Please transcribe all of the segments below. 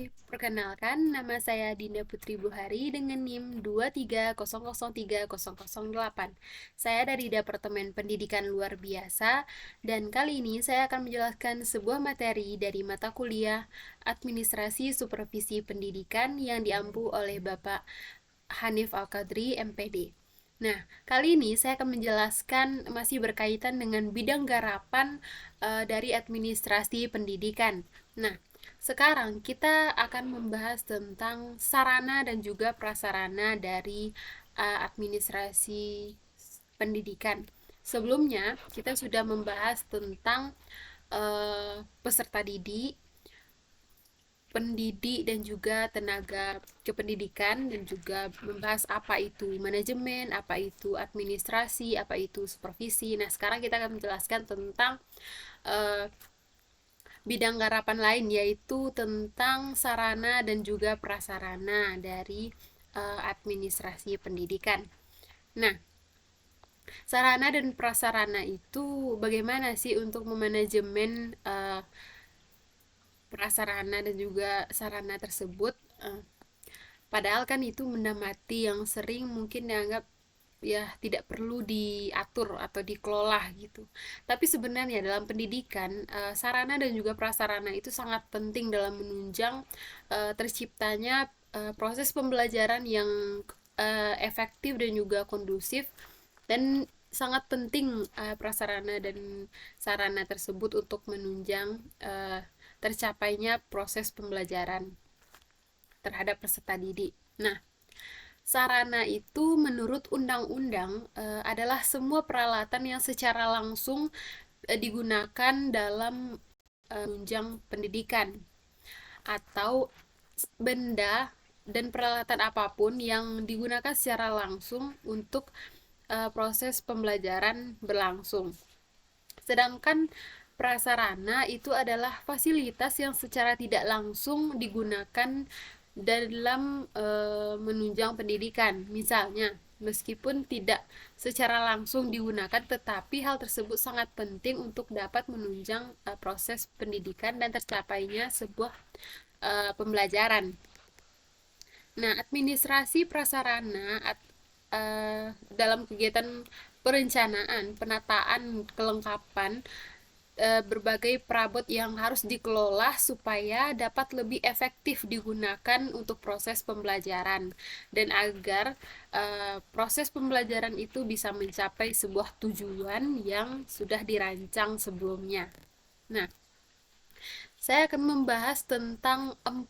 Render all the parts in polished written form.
Perkenalkan, nama saya Dinda Putri Buhari dengan NIM 230030008. Saya dari Departemen Pendidikan Luar Biasa, dan kali ini saya akan menjelaskan sebuah materi dari mata kuliah Administrasi Supervisi Pendidikan yang diampu oleh Bapak Hanif Al-Qadri, MPD. Nah, kali ini saya akan menjelaskan masih berkaitan dengan bidang garapan dari administrasi pendidikan. Nah, sekarang kita akan membahas tentang sarana dan juga prasarana dari administrasi pendidikan. Sebelumnya, kita sudah membahas tentang peserta didik, pendidik dan juga tenaga kependidikan, dan juga membahas apa itu manajemen, apa itu administrasi, apa itu supervisi. Nah, sekarang kita akan menjelaskan tentang uh, bidang garapan lain, yaitu tentang sarana dan juga prasarana dari administrasi pendidikan. Nah, sarana dan prasarana itu bagaimana sih untuk memanajemen prasarana dan juga sarana tersebut? Padahal kan itu benda mati yang sering mungkin dianggap ya tidak perlu diatur atau dikelola gitu. Tapi sebenarnya dalam pendidikan, sarana dan juga prasarana itu sangat penting dalam menunjang terciptanya proses pembelajaran yang efektif dan juga kondusif, dan sangat penting prasarana dan sarana tersebut untuk menunjang tercapainya proses pembelajaran terhadap peserta didik. Nah, sarana itu menurut undang-undang adalah semua peralatan yang secara langsung digunakan dalam menunjang pendidikan, atau benda dan peralatan apapun yang digunakan secara langsung untuk proses pembelajaran berlangsung. Sedangkan prasarana itu adalah fasilitas yang secara tidak langsung digunakan dalam menunjang pendidikan. Misalnya, meskipun tidak secara langsung digunakan, tetapi hal tersebut sangat penting untuk dapat menunjang proses pendidikan dan tercapainya sebuah pembelajaran. Nah, administrasi prasarana dalam kegiatan perencanaan, penataan, kelengkapan berbagai perabot yang harus dikelola supaya dapat lebih efektif digunakan untuk proses pembelajaran, dan agar proses pembelajaran itu bisa mencapai sebuah tujuan yang sudah dirancang sebelumnya. Nah, saya akan membahas tentang 4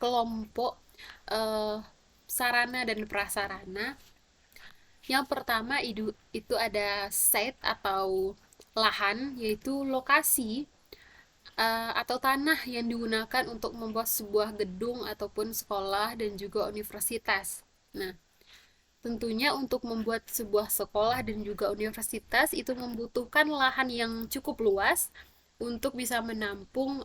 kelompok eh, sarana dan prasarana. Yang pertama itu ada site atau lahan, yaitu lokasi atau tanah yang digunakan untuk membuat sebuah gedung ataupun sekolah dan juga universitas. Nah, tentunya untuk membuat sebuah sekolah dan juga universitas itu membutuhkan lahan yang cukup luas untuk bisa menampung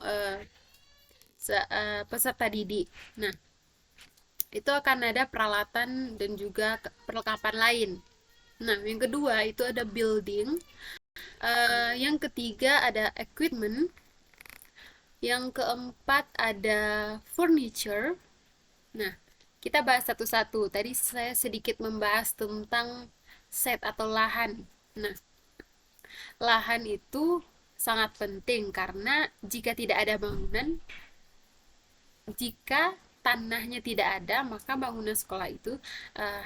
peserta didik. Nah, itu akan ada peralatan dan juga perlengkapan lain. Nah, yang kedua itu ada building. Yang ketiga ada equipment. Yang keempat ada furniture. Nah, kita bahas satu-satu. Tadi saya sedikit membahas tentang set atau lahan. Nah, lahan itu sangat penting karena jika tidak ada bangunan, jika tanahnya tidak ada, maka bangunan sekolah itu uh,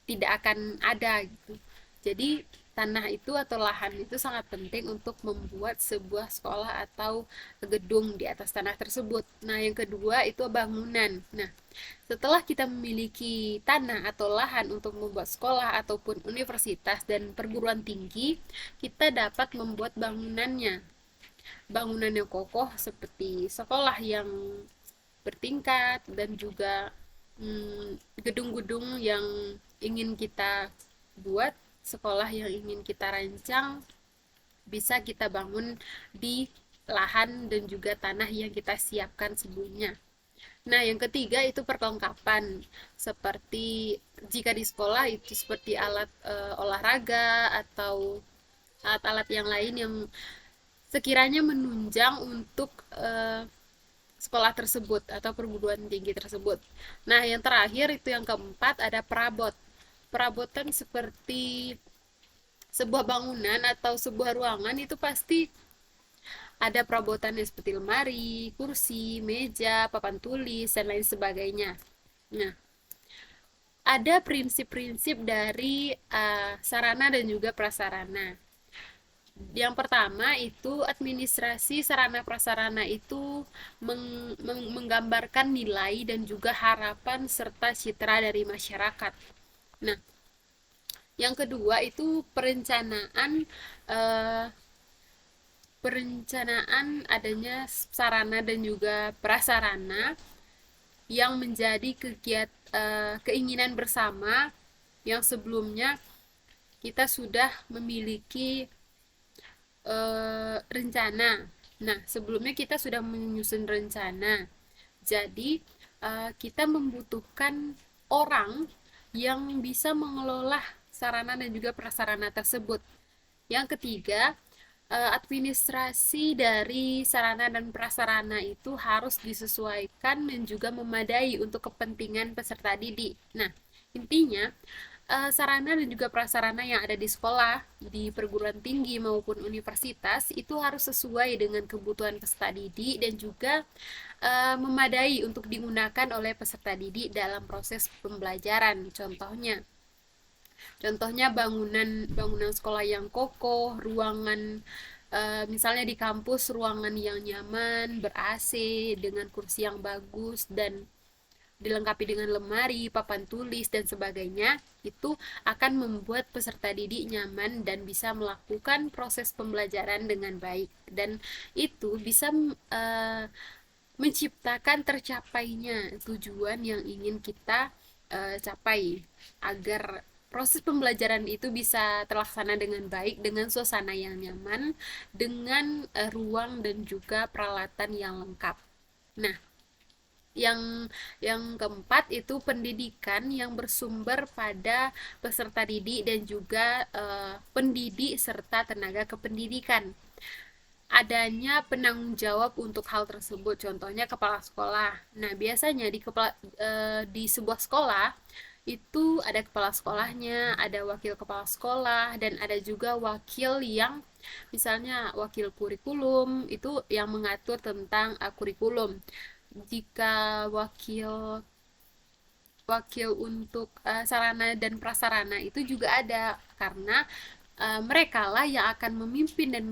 tidak akan ada gitu. Jadi tanah itu atau lahan itu sangat penting untuk membuat sebuah sekolah atau gedung di atas tanah tersebut. Nah, yang kedua itu bangunan. Nah, setelah kita memiliki tanah atau lahan untuk membuat sekolah ataupun universitas dan perguruan tinggi, kita dapat membuat bangunannya. Bangunan yang kokoh seperti sekolah yang bertingkat dan juga gedung-gedung yang ingin kita buat, sekolah yang ingin kita rancang, bisa kita bangun di lahan dan juga tanah yang kita siapkan sebelumnya. Nah, yang ketiga itu perlengkapan. Seperti jika di sekolah itu seperti alat olahraga atau alat-alat yang lain yang sekiranya menunjang untuk sekolah tersebut atau perguruan tinggi tersebut. Nah, yang terakhir itu yang keempat ada perabot. Perabotan seperti sebuah bangunan atau sebuah ruangan itu pasti ada perabotannya seperti lemari, kursi, meja, papan tulis, dan lain sebagainya. Nah, ada prinsip-prinsip dari sarana dan juga prasarana. Yang pertama itu administrasi sarana prasarana itu menggambarkan nilai dan juga harapan serta citra dari masyarakat. Nah, yang kedua itu eh, perencanaan adanya sarana dan juga prasarana yang menjadi keinginan bersama yang sebelumnya kita sudah memiliki rencana. Nah, sebelumnya kita sudah menyusun rencana. Jadi, kita membutuhkan orang yang bisa mengelola sarana dan juga prasarana tersebut. Yang ketiga, administrasi dari sarana dan prasarana itu harus disesuaikan dan juga memadai untuk kepentingan peserta didik. Nah, intinya sarana dan juga prasarana yang ada di sekolah, di perguruan tinggi maupun universitas itu harus sesuai dengan kebutuhan peserta didik dan juga memadai untuk digunakan oleh peserta didik dalam proses pembelajaran. Contohnya bangunan bangunan sekolah yang kokoh, ruangan misalnya di kampus ruangan yang nyaman, ber-AC dengan kursi yang bagus dan dilengkapi dengan lemari, papan tulis dan sebagainya, itu akan membuat peserta didik nyaman dan bisa melakukan proses pembelajaran dengan baik dan itu bisa menciptakan tercapainya tujuan yang ingin kita capai agar proses pembelajaran itu bisa terlaksana dengan baik dengan suasana yang nyaman dengan ruang dan juga peralatan yang lengkap. Nah, yang keempat itu pendidikan yang bersumber pada peserta didik dan juga pendidik serta tenaga kependidikan. Adanya penanggung jawab untuk hal tersebut, contohnya kepala sekolah. Nah, biasanya di sebuah sekolah itu ada kepala sekolahnya, ada wakil kepala sekolah, dan ada juga wakil yang misalnya wakil kurikulum itu yang mengatur tentang kurikulum. Jika wakil wakil untuk sarana dan prasarana itu juga ada karena mereka lah yang akan memimpin dan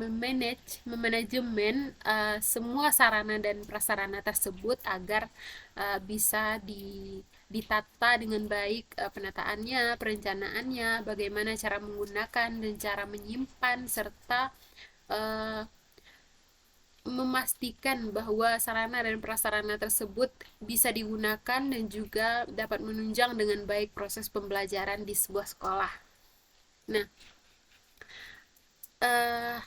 memanajemen semua sarana dan prasarana tersebut agar bisa ditata dengan baik penataannya, perencanaannya, bagaimana cara menggunakan dan cara menyimpan serta uh, memastikan bahwa sarana dan prasarana tersebut bisa digunakan dan juga dapat menunjang dengan baik proses pembelajaran di sebuah sekolah. Nah,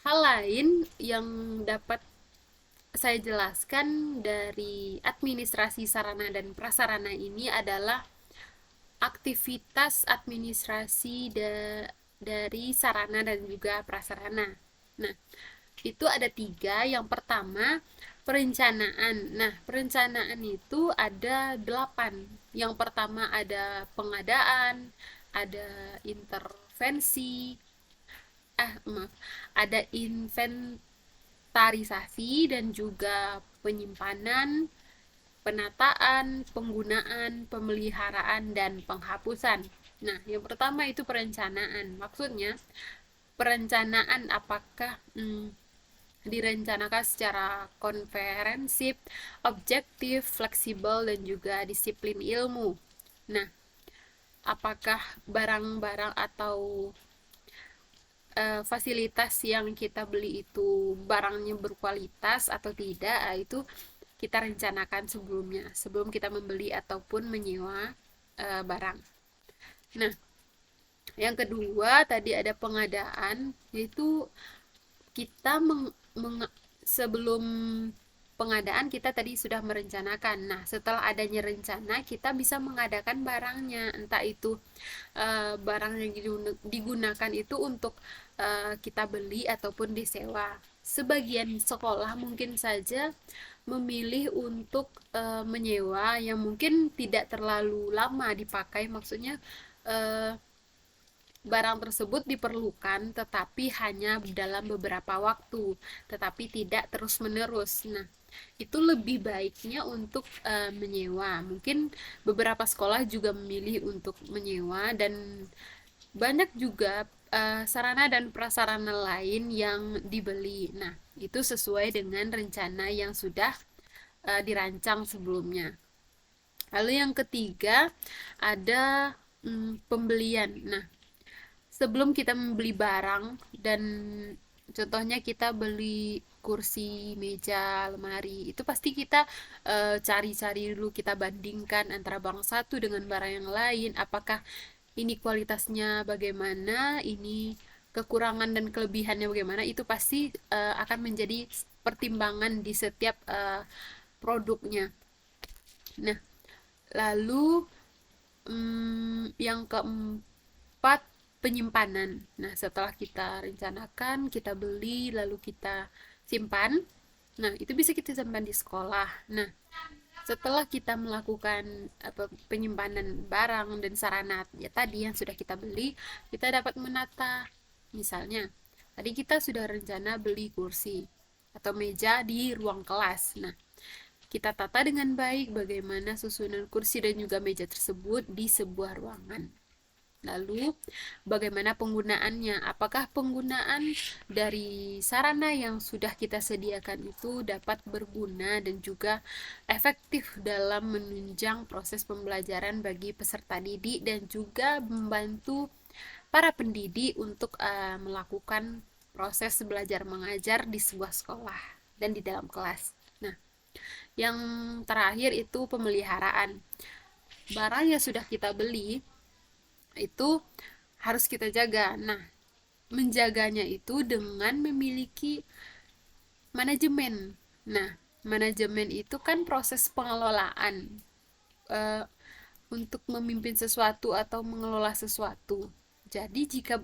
hal lain yang dapat saya jelaskan dari administrasi sarana dan prasarana ini adalah aktivitas administrasi dari sarana dan juga prasarana. Nah, itu ada tiga. Yang pertama, perencanaan. Nah, perencanaan itu ada 8. Yang pertama ada pengadaan, ada intervensi, maaf, ada inventarisasi dan juga penyimpanan, penataan, penggunaan, pemeliharaan, dan penghapusan. Nah, yang pertama itu perencanaan. Maksudnya, perencanaan apakah direncanakan secara konferensif, objektif, fleksibel, dan juga disiplin ilmu. Nah, apakah barang-barang atau fasilitas yang kita beli itu barangnya berkualitas atau tidak, itu kita rencanakan sebelumnya, sebelum kita membeli ataupun menyewa barang. Nah, yang kedua tadi ada pengadaan, yaitu kita sebelum pengadaan kita tadi sudah merencanakan. Nah, setelah adanya rencana kita bisa mengadakan barangnya, entah itu barang yang digunakan itu untuk kita beli ataupun disewa. Sebagian sekolah mungkin saja memilih untuk menyewa yang mungkin tidak terlalu lama dipakai, maksudnya eh, barang tersebut diperlukan tetapi hanya dalam beberapa waktu, tetapi tidak terus-menerus. Nah, itu lebih baiknya untuk menyewa. Mungkin beberapa sekolah juga memilih untuk menyewa, dan banyak juga sarana dan prasarana lain yang dibeli. Nah, itu sesuai dengan rencana yang sudah dirancang sebelumnya. Lalu yang ketiga ada pembelian. Nah, sebelum kita membeli barang, dan contohnya kita beli kursi, meja, lemari, itu pasti kita cari-cari dulu, kita bandingkan antara barang satu dengan barang yang lain, apakah ini kualitasnya bagaimana, ini kekurangan dan kelebihannya bagaimana. Itu pasti akan menjadi pertimbangan di setiap produknya. Nah, lalu yang keempat, penyimpanan. Nah, setelah kita rencanakan, kita beli, lalu kita simpan. Nah, itu bisa kita simpan di sekolah. Nah, setelah kita melakukan penyimpanan barang dan sarana ya tadi yang sudah kita beli, kita dapat menata. Misalnya, tadi kita sudah rencana beli kursi atau meja di ruang kelas. Nah, kita tata dengan baik bagaimana susunan kursi dan juga meja tersebut di sebuah ruangan. Lalu, bagaimana penggunaannya? Apakah penggunaan dari sarana yang sudah kita sediakan itu dapat berguna dan juga efektif dalam menunjang proses pembelajaran bagi peserta didik, dan juga membantu para pendidik untuk melakukan proses belajar mengajar di sebuah sekolah dan di dalam kelas. Nah, yang terakhir itu pemeliharaan. Barang yang sudah kita beli itu harus kita jaga. Nah, menjaganya itu dengan memiliki manajemen. Nah, manajemen itu kan proses pengelolaan eh, untuk memimpin sesuatu atau mengelola sesuatu. Jadi jika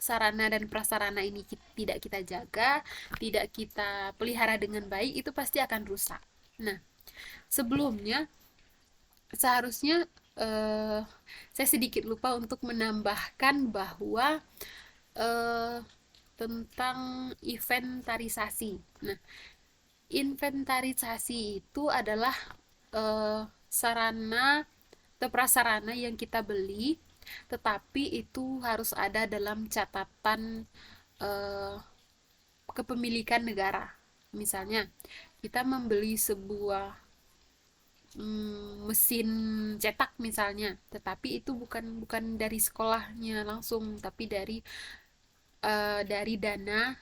sarana dan prasarana ini tidak kita jaga, tidak kita pelihara dengan baik, itu pasti akan rusak. Nah, sebelumnya seharusnya saya sedikit lupa untuk menambahkan bahwa eh, tentang inventarisasi. Nah, inventarisasi itu adalah sarana atau prasarana yang kita beli, tetapi itu harus ada dalam catatan eh, kepemilikan negara. Misalnya, kita membeli sebuah mesin cetak misalnya, tetapi itu bukan dari sekolahnya langsung, tapi dari dana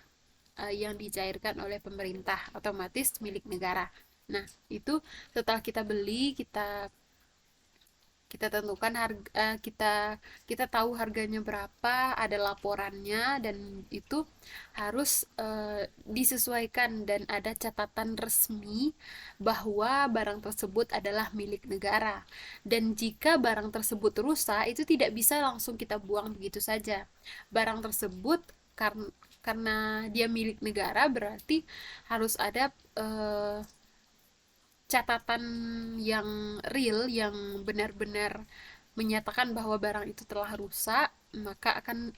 yang dicairkan oleh pemerintah, otomatis milik negara. Nah, itu setelah kita beli, kita tentukan harga, kita tahu harganya berapa, ada laporannya, dan itu harus disesuaikan dan ada catatan resmi bahwa barang tersebut adalah milik negara. Dan jika barang tersebut rusak, itu tidak bisa langsung kita buang begitu saja. Barang tersebut karena dia milik negara, berarti harus ada catatan yang real, yang benar-benar menyatakan bahwa barang itu telah rusak, maka akan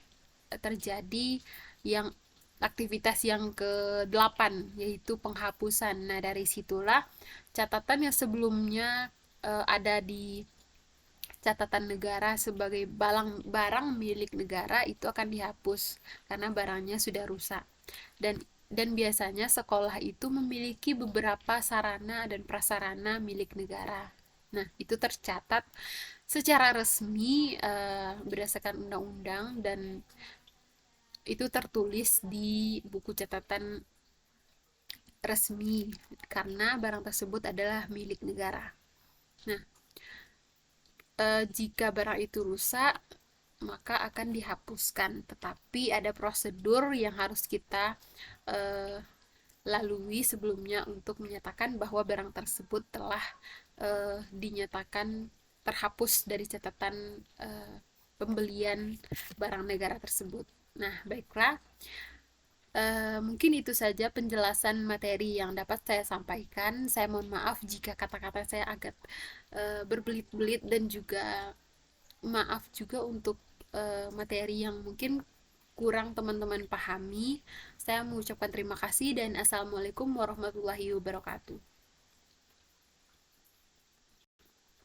terjadi yang aktivitas yang ke-8, yaitu penghapusan. Nah, dari situlah catatan yang sebelumnya ada di catatan negara sebagai barang milik negara itu akan dihapus karena barangnya sudah rusak. Dan biasanya sekolah itu memiliki beberapa sarana dan prasarana milik negara. Nah, itu tercatat secara resmi berdasarkan undang-undang, dan itu tertulis di buku catatan resmi karena barang tersebut adalah milik negara. Nah, jika barang itu rusak, maka akan dihapuskan, tetapi ada prosedur yang harus kita lalui sebelumnya untuk menyatakan bahwa barang tersebut telah dinyatakan terhapus dari catatan pembelian barang negara tersebut. Nah, baiklah, Mungkin itu saja penjelasan materi yang dapat saya sampaikan. Saya mohon maaf jika kata-kata saya agak berbelit-belit, dan juga maaf juga untuk materi yang mungkin kurang teman-teman pahami. Saya mengucapkan terima kasih dan assalamualaikum warahmatullahi wabarakatuh.